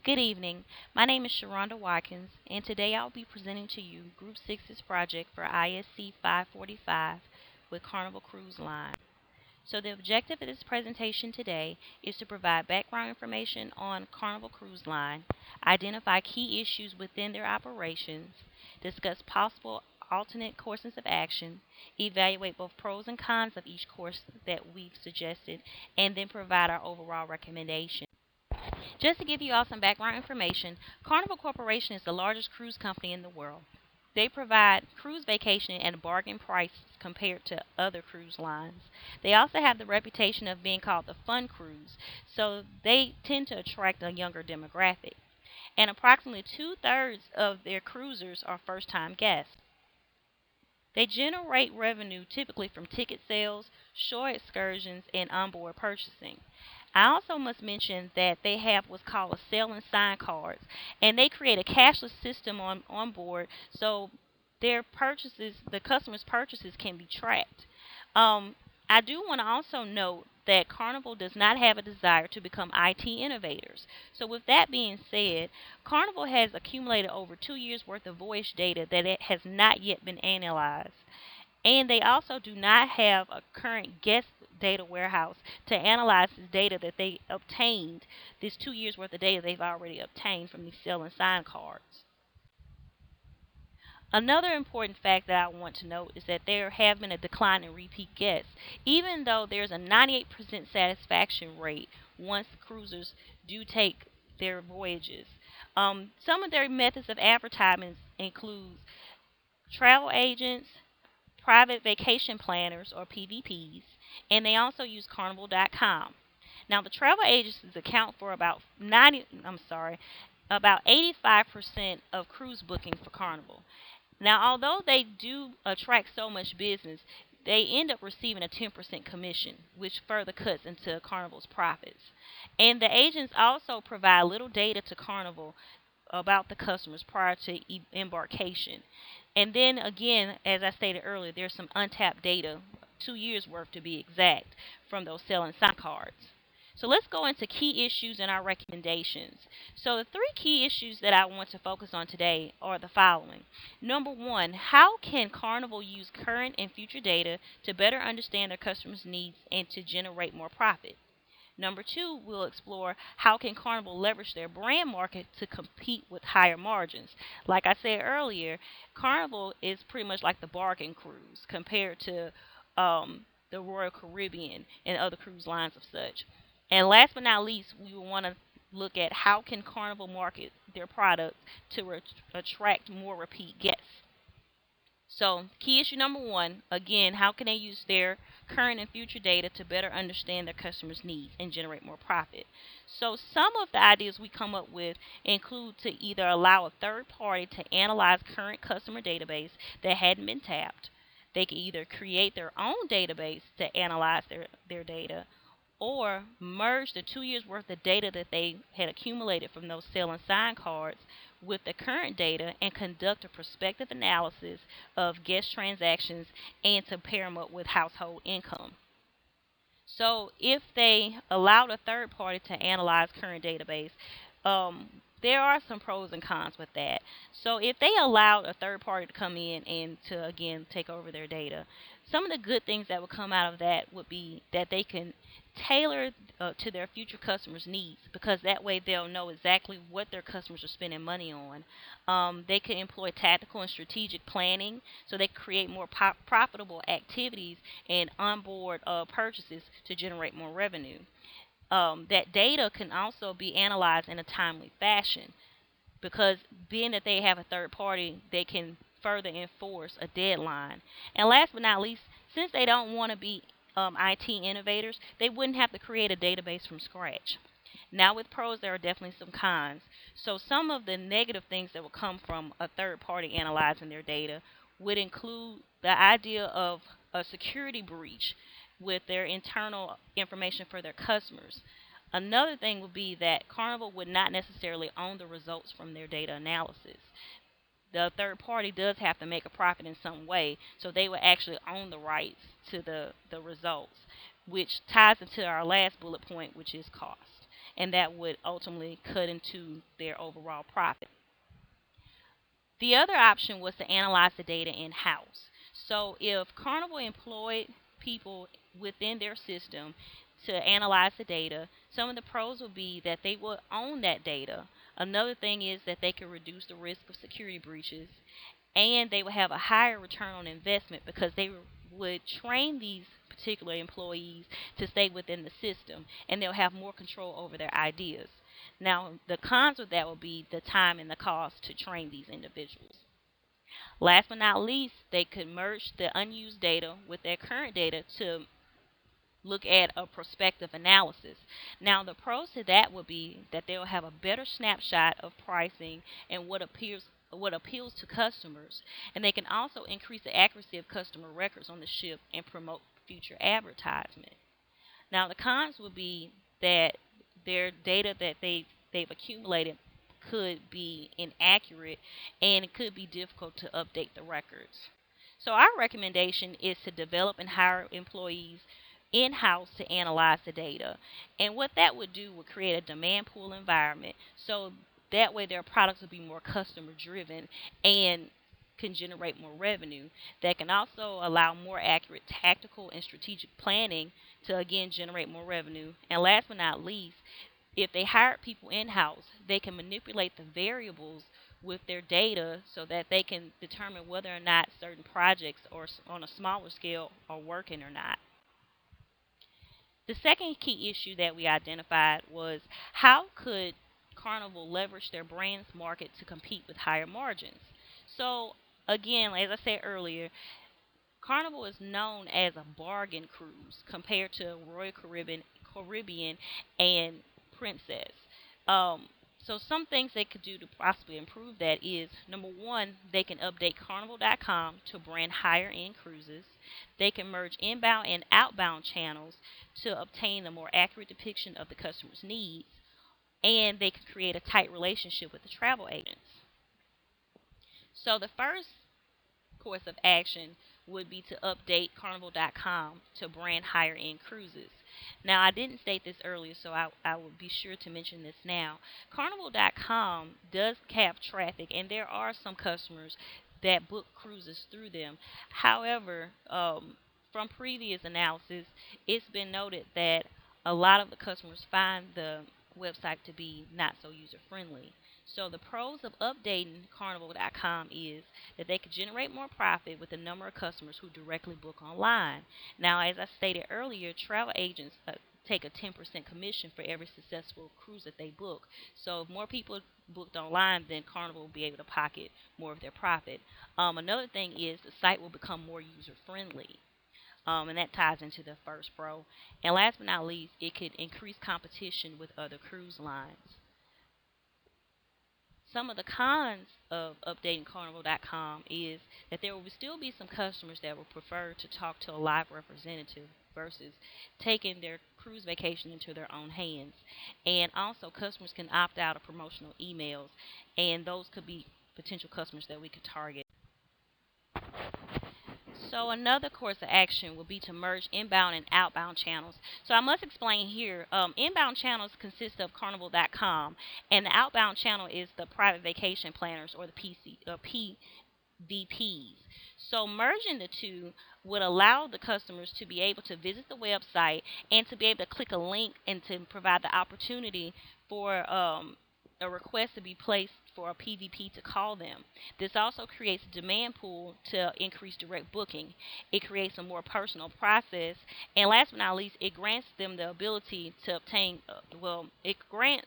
Good evening. My name is Sharonda Watkins, and today I'll be presenting to you Group Six's project for ISC 545 with Carnival Cruise Line. So the objective of this presentation today is to provide background information on Carnival Cruise Line, identify key issues within their operations, discuss possible alternate courses of action, evaluate both pros and cons of each course that we've suggested, and then provide our overall recommendation. Just to give you all some background information, Carnival Corporation is the largest cruise company in the world. They provide cruise vacationing at a bargain price compared to other cruise lines. They also have the reputation of being called the fun cruise, so they tend to attract a younger demographic. And approximately two-thirds of their cruisers are first-time guests. They generate revenue typically from ticket sales, shore excursions, and onboard purchasing. I also must mention that they have what's called a sell and sign cards, and they create a cashless system on board so their purchases, the customers' purchases, can be tracked. Um, I do want to also note that Carnival does not have a desire to become IT innovators. So, with that being said, Carnival has accumulated over 2 years worth of voyage data that it has not yet been analyzed. And they also do not have a current guest data warehouse to analyze this data that they obtained, this 2 years worth of data they've already obtained from these sell and sign cards. Another important fact that I want to note is that there have been a decline in repeat guests, even though there's a 98% satisfaction rate once cruisers do take their voyages. Some of their methods of advertisements include travel agents, private vacation planners or PVPs, and they also use carnival.com. Now the travel agencies account for about 85% of cruise bookings for Carnival. Now although they do attract so much business, they end up receiving a 10% commission, which further cuts into Carnival's profits. And the agents also provide little data to Carnival about the customers prior to embarkation. And then again, as I stated earlier, there's some untapped data, 2 years worth to be exact, from those sell and sign cards. So let's go into key issues and our recommendations. So the three key issues that I want to focus on today are the following. Number one, how can Carnival use current and future data to better understand their customers' needs and to generate more profit? Number two, we'll explore how can Carnival leverage their brand market to compete with higher margins. Like I said earlier, Carnival is pretty much like the bargain cruise compared to the Royal Caribbean and other cruise lines of such. And last but not least, we will want to look at how can Carnival market their product to attract more repeat guests. So, key issue number one, again, how can they use their current and future data to better understand their customers' needs and generate more profit? So, some of the ideas we come up with include to either allow a third party to analyze current customer database that hadn't been tapped. They can either create their own database to analyze their data, or merge the 2 years worth of data that they had accumulated from those sell and sign cards with the current data and conduct a prospective analysis of guest transactions and to pair them up with household income. So if they allowed a third party to analyze current database, there are some pros and cons with that. So if they allowed a third party to come in and to again take over their data, some of the good things that would come out of that would be that they can tailor to their future customers' needs, because that way they'll know exactly what their customers are spending money on. They can employ tactical and strategic planning, so they create more profitable activities and onboard purchases to generate more revenue. That data can also be analyzed in a timely fashion, because being that they have a third party, they can further enforce a deadline. And last but not least, since they don't want to be IT innovators, they wouldn't have to create a database from scratch. Now, with pros, there are definitely some cons. So, some of the negative things that will come from a third party analyzing their data would include the idea of a security breach with their internal information for their customers. Another thing would be that Carnival would not necessarily own the results from their data analysis. The third party does have to make a profit in some way, so they would actually own the rights to the results, which ties into our last bullet point, which is cost. and that would ultimately cut into their overall profit. The other option was to analyze the data in house. So if Carnival employed people within their system to analyze the data, some of the pros would be that they would own that data. Another thing is that they could reduce the risk of security breaches, and they would have a higher return on investment because they would train these particular employees to stay within the system, and they'll have more control over their ideas. Now, the cons of that would be the time and the cost to train these individuals. Last but not least, they could merge the unused data with their current data to look at a prospective analysis. Now, the pros to that would be that they'll have a better snapshot of pricing and what appeals to customers, and they can also increase the accuracy of customer records on the ship and promote future advertisement. Now, the cons would be that their data that they've accumulated could be inaccurate, and it could be difficult to update the records. So our recommendation is to develop and hire employees in-house to analyze the data. And what that would do would create a demand pool environment. So that way their products will be more customer driven and can generate more revenue. That can also allow more accurate tactical and strategic planning to again generate more revenue. And last but not least, if they hire people in-house, they can manipulate the variables with their data so that they can determine whether or not certain projects or on a smaller scale are working or not. The second key issue that we identified was how could Carnival leverage their brand's market to compete with higher margins. So again, as I said earlier, Carnival is known as a bargain cruise compared to Royal Caribbean and Princess. Um, so some things they could do to possibly improve that is number one, they can update Carnival.com to brand higher end cruises. They can merge inbound and outbound channels to obtain a more accurate depiction of the customer's needs, and they can create a tight relationship with the travel agents. So the first course of action would be to update Carnival.com to brand higher end cruises. Now, I didn't state this earlier, so I will be sure to mention this now. Carnival.com does have traffic, and there are some customers that book cruises through them. However, from previous analysis, it's been noted that a lot of the customers find the website to be not so user friendly. So the pros of updating Carnival.com is that they could generate more profit with the number of customers who directly book online. Now, as I stated earlier, travel agents take a 10% commission for every successful cruise that they book. So if more people booked online, then Carnival will be able to pocket more of their profit. Another thing is the site will become more user friendly. And that ties into the first pro. And last but not least, it could increase competition with other cruise lines. Some of the cons of updating Carnival.com is that there will still be some customers that will prefer to talk to a live representative versus taking their cruise vacation into their own hands. And also, customers can opt out of promotional emails, and those could be potential customers that we could target. So another course of action would be to merge inbound and outbound channels. So I must explain here, inbound channels consist of Carnival.com, and the outbound channel is the private vacation planners or the PVPs. So merging the two would allow the customers to be able to visit the website and to be able to click a link and to provide the opportunity for a request to be placed for a PVP to call them. This also creates a demand pool to increase direct booking. It creates a more personal process, and last but not least, it grants them the ability to obtain. It grants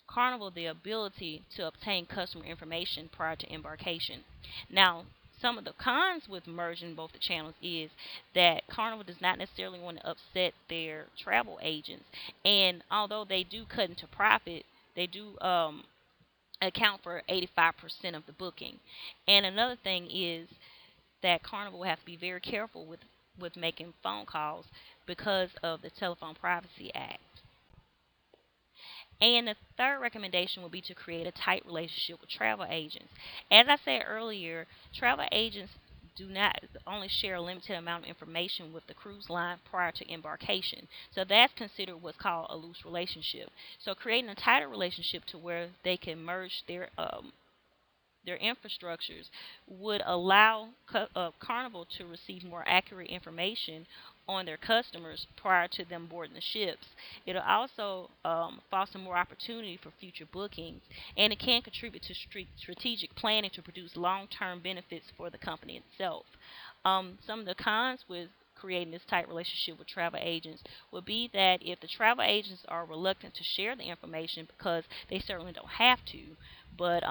Carnival the ability to obtain customer information prior to embarkation. Now, some of the cons with merging both the channels is that Carnival does not necessarily want to upset their travel agents, and although they do cut into profit, they do account for 85% of the booking. And another thing is that Carnival will have to be very careful with making phone calls because of the Telephone Privacy Act. And the third recommendation would be to create a tight relationship with travel agents. As I said earlier, travel agents do not only share a limited amount of information with the cruise line prior to embarkation. So that's considered what's called a loose relationship. So creating a tighter relationship to where they can merge their infrastructures would allow Carnival to receive more accurate information on their customers prior to them boarding the ships. It'll also foster more opportunity for future bookings, and it can contribute to strategic planning to produce long-term benefits for the company itself. Some of the cons with creating this tight relationship with travel agents would be that if the travel agents are reluctant to share the information because they certainly don't have to, but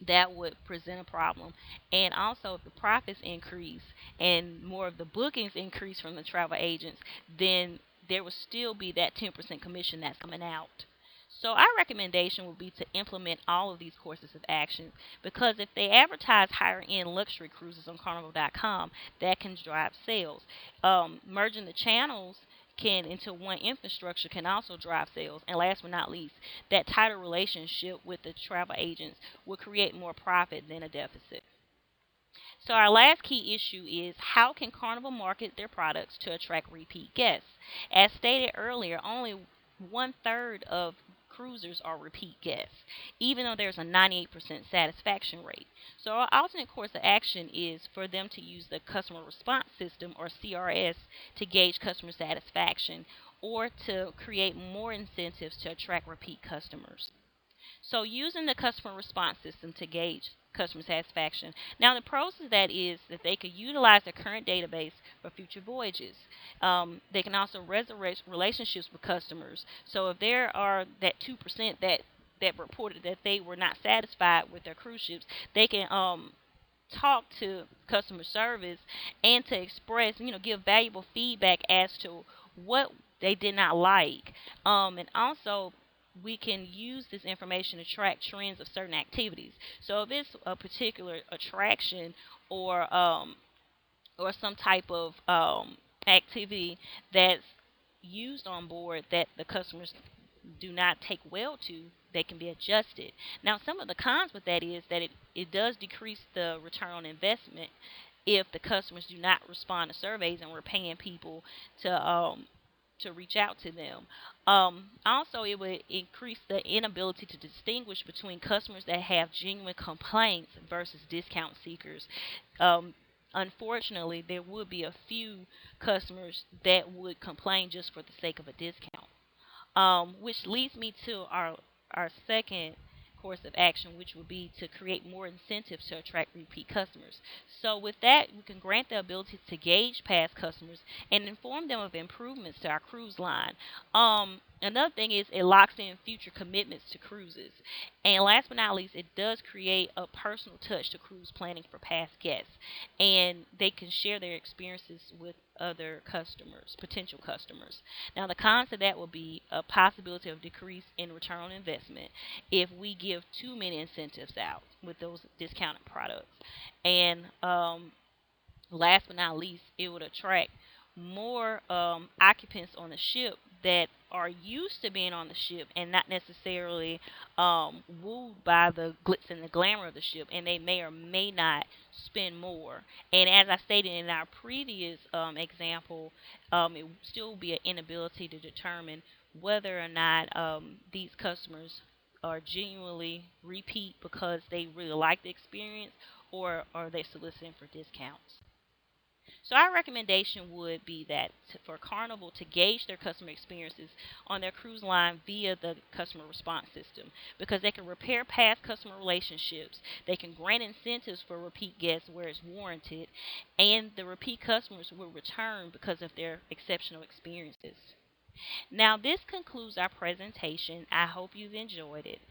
that would present a problem. And also, if the profits increase and more of the bookings increase from the travel agents, then there will still be that 10% commission that's coming out. So our recommendation would be to implement all of these courses of action, because if they advertise higher end luxury cruises on carnival.com, that can drive sales. Merging the channels can into one infrastructure can also drive sales. And last but not least, that tighter relationship with the travel agents will create more profit than a deficit. So our last key issue is, how can Carnival market their products to attract repeat guests? As stated earlier, only 1/3 of cruisers are repeat guests, even though there's a 98% satisfaction rate. So our alternate course of action is for them to use the customer response system, or CRS, to gauge customer satisfaction, or to create more incentives to attract repeat customers. So using the customer response system to gauge customer satisfaction. Now the pros of that is that they could utilize their current database for future voyages. They can also resurrect relationships with customers. So if there are that 2% that reported that they were not satisfied with their cruise ships, they can talk to customer service and to express, give valuable feedback as to what they did not like. And also, we can use this information to track trends of certain activities. So if it's a particular attraction or some type of activity that's used on board that the customers do not take well to, they can be adjusted. Now, some of the cons with that is that it does decrease the return on investment if the customers do not respond to surveys and we're paying people to reach out to them. Also, it would increase the inability to distinguish between customers that have genuine complaints versus discount seekers. Um, Unfortunately, there would be a few customers that would complain just for the sake of a discount. Which leads me to our second course of action, which would be to create more incentives to attract repeat customers. So with that, we can grant the ability to gauge past customers and inform them of improvements to our cruise line. Another thing is, it locks in future commitments to cruises. And last but not least, it does create a personal touch to cruise planning for past guests. And they can share their experiences with other customers, potential customers. Now, the cons of that will be a possibility of decrease in return on investment if we give too many incentives out with those discounted products. And last but not least, it would attract more occupants on the ship that are used to being on the ship and not necessarily wooed by the glitz and the glamour of the ship, and they may or may not spend more. And as I stated in our previous example, it would still be an inability to determine whether or not these customers are genuinely repeat because they really like the experience, or are they soliciting for discounts. So our recommendation would be that for Carnival to gauge their customer experiences on their cruise line via the customer response system, because they can repair past customer relationships, they can grant incentives for repeat guests where it's warranted, and the repeat customers will return because of their exceptional experiences. Now, this concludes our presentation. I hope you've enjoyed it.